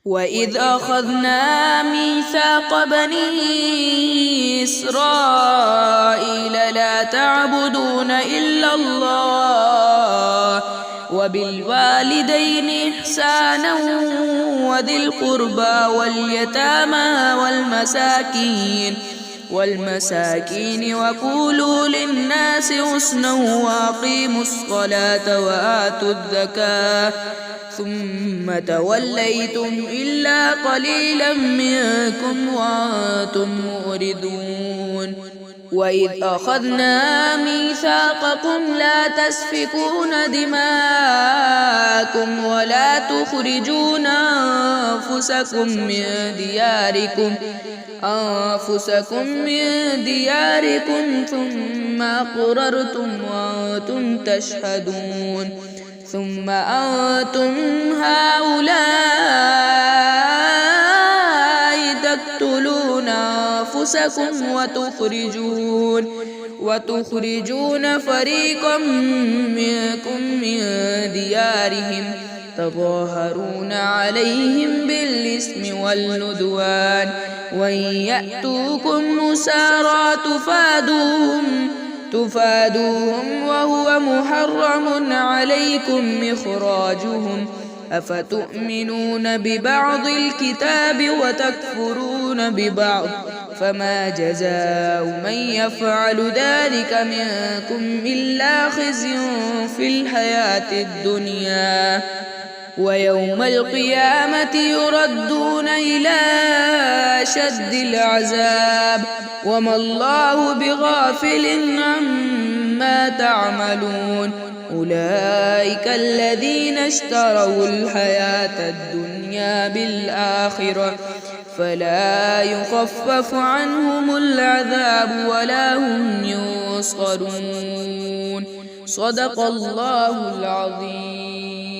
وإذ أخذنا ميثاق بني إسرائيل لا تعبدون إلا الله وبالوالدين إحسانا وذي القربى واليتامى والمساكين وقولوا للناس حسنا وأقيموا الصلاة وآتوا الزكاة ثم توليتم إلا قليلا منكم وأنتم معرضون وإذ أخذنا ميثاقكم لا تسفكون دماءكم ولا تخرجون أنفسكم من دياركم ثم أقررتم وأنتم تشهدون ثم أنتم هؤلاء تقتلون أنفسكم وتخرجون فريقا منكم من ديارهم تظاهرون عليهم بالإثم والعدوان وإن يأتوكم مسارى تفادوهم وهو محرم عليكم إخراجهم أفتؤمنون ببعض الكتاب وتكفرون ببعض فما جزاء من يفعل ذلك منكم إلا خزي في الحياة الدنيا ويوم القيامة يردون إلى أشد العذاب وما الله بغافل عما تعملون أولئك الذين اشتروا الحياة الدنيا بالآخرة فلا يخفف عنهم العذاب ولا هم ينصرون صدق الله العظيم.